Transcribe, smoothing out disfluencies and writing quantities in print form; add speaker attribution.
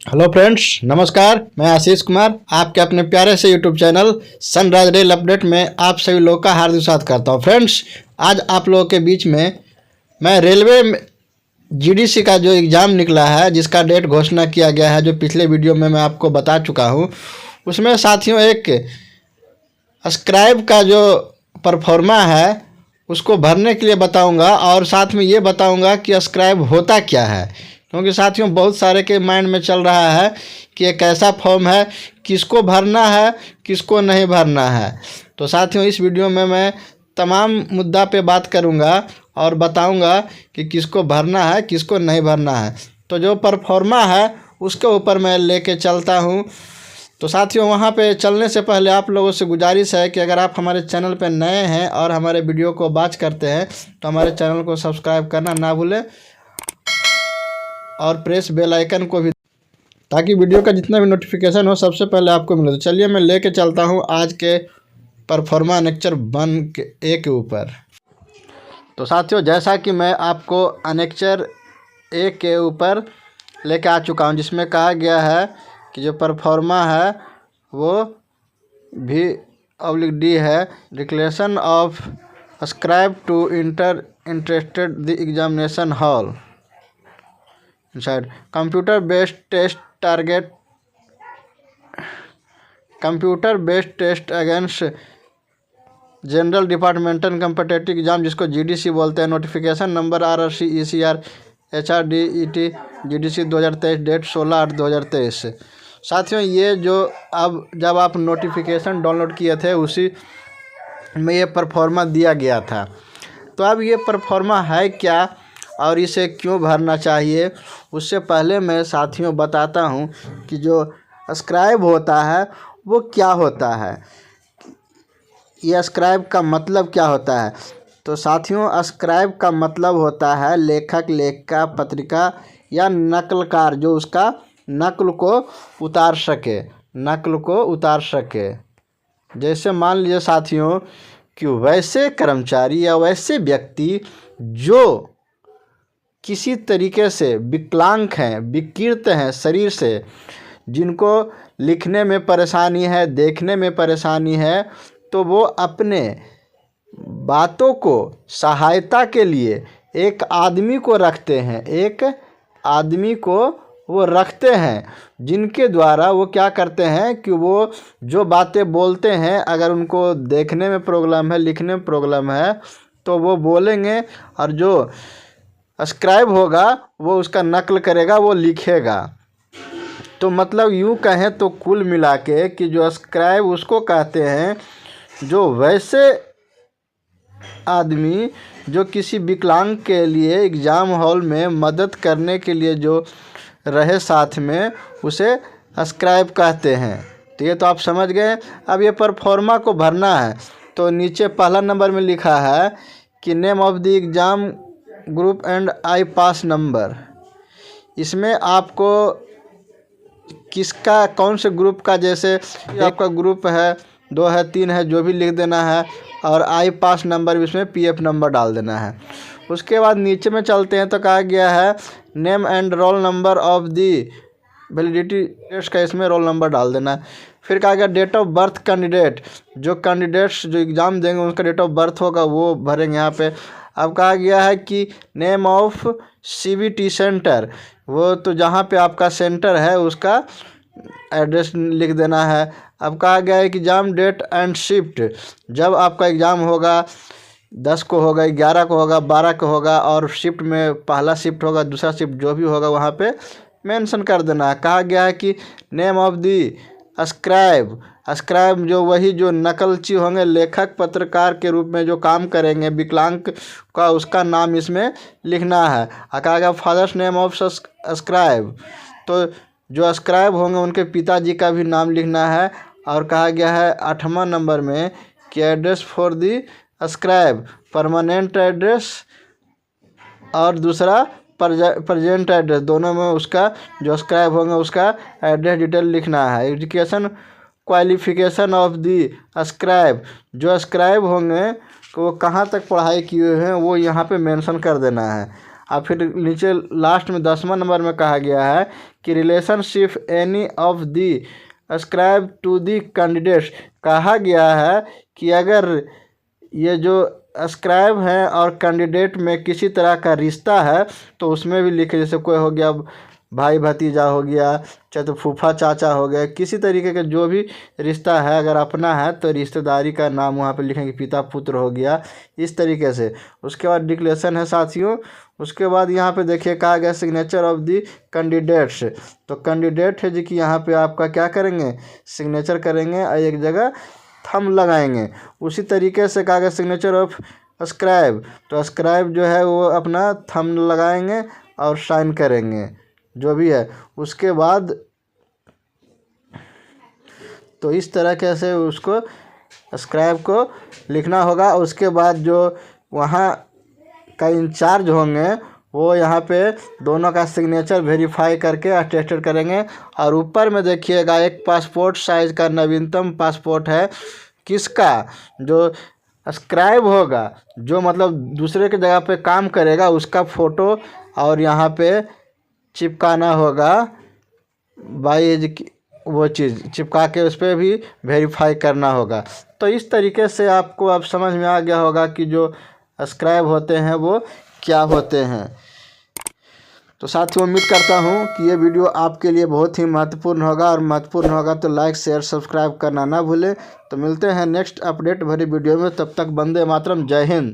Speaker 1: Hello friends, नमस्कार। मैं आशीष कुमार आपके अपने प्यारे से YouTube channel sunrise rail update में आप सभी लोगों का हार्दिक स्वागत करता हूं। फ्रेंड्स, आज आप लोगों के बीच में मैं रेलवे जीडीसी का जो एग्ज़ाम निकला है, जिसका डेट घोषणा किया गया है, जो पिछले वीडियो में मैं आपको बता चुका हूं, उसमें साथियों एक स्क्राइब का जो परफॉर्मा है उसको भरने के लिए बताऊंगा और साथ में ये बताऊंगा कि स्क्राइब होता क्या है। क्योंकि साथियों बहुत सारे के माइंड में चल रहा है कि एक ऐसा फॉर्म है, किसको भरना है किसको नहीं भरना है। तो साथियों इस वीडियो में मैं तमाम मुद्दा पे बात करूंगा और बताऊंगा कि किसको भरना है किसको नहीं भरना है। तो जो परफॉर्मा है उसके ऊपर मैं लेके चलता हूं। तो साथियों वहाँ पे चलने से पहले आप लोगों से गुजारिश है कि अगर आप हमारे चैनल पर नए हैं और हमारे वीडियो को वॉच करते हैं तो हमारे चैनल को सब्सक्राइब करना ना भूलें और प्रेस बेल आइकन को भी, ताकि वीडियो का जितना भी नोटिफिकेशन हो सबसे पहले आपको मिले। तो चलिए मैं लेके चलता हूँ आज के परफॉर्मा अनेक्चर 1A के ऊपर। तो साथियों जैसा कि मैं आपको अनेक्चर 1 के ऊपर लेके आ चुका हूँ, जिसमें कहा गया है कि जो परफॉर्मा है वो V/D है। Declaration of ascribe to interested the examination hall inside computer based test against general departmental competitive exam, जिसको जीडीसी बोलते हैं। Notification number RRC ECR HRDET GDC 2023, date 16/8/2023। साथियों ये जो अब जब आप नोटिफिकेशन डाउनलोड किए थे उसी में ये परफॉर्मा दिया गया था। तो अब ये परफॉर्मा है क्या और इसे क्यों भरना चाहिए, उससे पहले मैं साथियों बताता हूं कि जो स्क्राइब होता है वो क्या होता है, ये स्क्राइब का मतलब क्या होता है। तो साथियों स्क्राइब का मतलब होता है लेखक, लेखिका, पत्रिका या नकलकार जो उसका नकल को उतार सके। जैसे मान लीजिए साथियों कि वैसे कर्मचारी या वैसे व्यक्ति जो किसी तरीके से विकलांग हैं, विकृत हैं शरीर से, जिनको लिखने में परेशानी है, देखने में परेशानी है, तो वो अपने बातों को सहायता के लिए एक आदमी को रखते हैं, जिनके द्वारा वो क्या करते हैं कि वो जो बातें बोलते हैं, अगर उनको देखने में प्रॉब्लम है, लिखने में प्रॉब्लम है, तो वो बोलेंगे और जो स्क्राइब होगा वो उसका नकल करेगा, वो लिखेगा। तो मतलब यूँ कहें तो कुल मिला के कि जो स्क्राइब उसको कहते हैं जो वैसे आदमी जो किसी विकलांग के लिए एग्ज़ाम हॉल में मदद करने के लिए जो रहे साथ में, उसे स्क्राइब कहते हैं। तो ये तो आप समझ गए। अब ये परफॉर्मा को भरना है। तो नीचे पहला नंबर में लिखा है कि name of the exam group and I pass number. इसमें आपको किसका कौन से ग्रुप का, जैसे आपका ग्रुप है, 2 है, 3 है, जो भी लिख देना है और आई पास नंबर इसमें PF नंबर डाल देना है। उसके बाद नीचे में चलते हैं तो कहा गया है name and roll number of the validity test का, इसमें रोल नंबर डाल देना है। फिर कहा गया डेट ऑफ बर्थ कैंडिडेट, जो कैंडिडेट्स जो एग्ज़ाम देंगे उनका डेट ऑफ बर्थ होगा वो भरेंगे यहाँ पे। अब कहा गया है कि नेम ऑफ CBT सेंटर, वो तो जहाँ पे आपका सेंटर है उसका एड्रेस लिख देना है। अब कहा गया है कि एग्ज़ाम डेट एंड शिफ्ट, जब आपका एग्ज़ाम होगा 10 को होगा, 11 को होगा, 12 को होगा, और शिफ्ट में पहला शिफ्ट होगा, दूसरा शिफ्ट जो भी होगा वहाँ पे मेंशन कर देना है। कहा गया है कि नेम ऑफ दी स्क्राइब जो वही जो नकलची होंगे, लेखक पत्रकार के रूप में जो काम करेंगे विकलांग का, उसका नाम इसमें लिखना है। कहा गया फादर्स नेम ऑफ स्क्राइब, तो जो स्क्राइब होंगे उनके पिताजी का भी नाम लिखना है। और कहा गया है 8वां नंबर में कि address for the scribe, permanent address और दूसरा प्रेजेंट एड्रेस, दोनों में उसका जो स्क्राइब होंगे उसका एड्रेस डिटेल लिखना है। Education qualification of the scribe, जो स्क्राइब होंगे तो वो कहाँ तक पढ़ाई किए हैं वो यहाँ पे मेंशन कर देना है। और फिर नीचे लास्ट में 10वां नंबर में कहा गया है कि relationship any of the ascribe to the candidates. कहा गया है कि अगर ये जो ascribe है और कैंडिडेट में किसी तरह का रिश्ता है तो उसमें भी लिखे, जैसे कोई हो गया भाई भतीजा हो गया, चाहे तो फूफा चाचा हो गया, किसी तरीके का जो भी रिश्ता है अगर अपना है तो रिश्तेदारी का नाम वहाँ पे लिखेंगे, पिता पुत्र हो गया इस तरीके से। उसके बाद डिक्लेरेशन है साथियों। उसके बाद यहाँ पे देखिए कहा गया सिग्नेचर ऑफ दी कैंडिडेट्स। तो कैंडिडेट है जी कि यहाँ पे आपका क्या करेंगे, सिग्नेचर करेंगे और एक जगह थंब लगाएंगे। उसी तरीके से कहा गया सिग्नेचर ऑफ ascribe। तो ascribe जो है वो अपना थंब लगाएंगे और साइन करेंगे जो भी है। उसके बाद तो इस तरह से उसको ascribe को लिखना होगा। उसके बाद जो वहाँ का इंचार्ज होंगे वो यहाँ पे दोनों का सिग्नेचर वेरीफाई करके अटेस्टेड करेंगे। और ऊपर में देखिएगा एक पासपोर्ट साइज का नवीनतम पासपोर्ट है किसका, जो ascribe होगा, जो मतलब दूसरे के जगह पे काम करेगा उसका फ़ोटो और यहाँ पे चिपकाना होगा बाई एज की वो चीज़ चिपका के उस पर भी वेरीफाई करना होगा। तो इस तरीके से आपको अब समझ में आ गया होगा कि जो ascribe होते हैं वो क्या होते हैं। तो साथियों उम्मीद करता हूँ कि ये वीडियो आपके लिए बहुत ही महत्वपूर्ण होगा, और महत्वपूर्ण होगा तो लाइक शेयर सब्सक्राइब करना ना भूलें। तो मिलते हैं नेक्स्ट अपडेट भरी वीडियो में, तब तक वंदे मातरम, जय हिंद।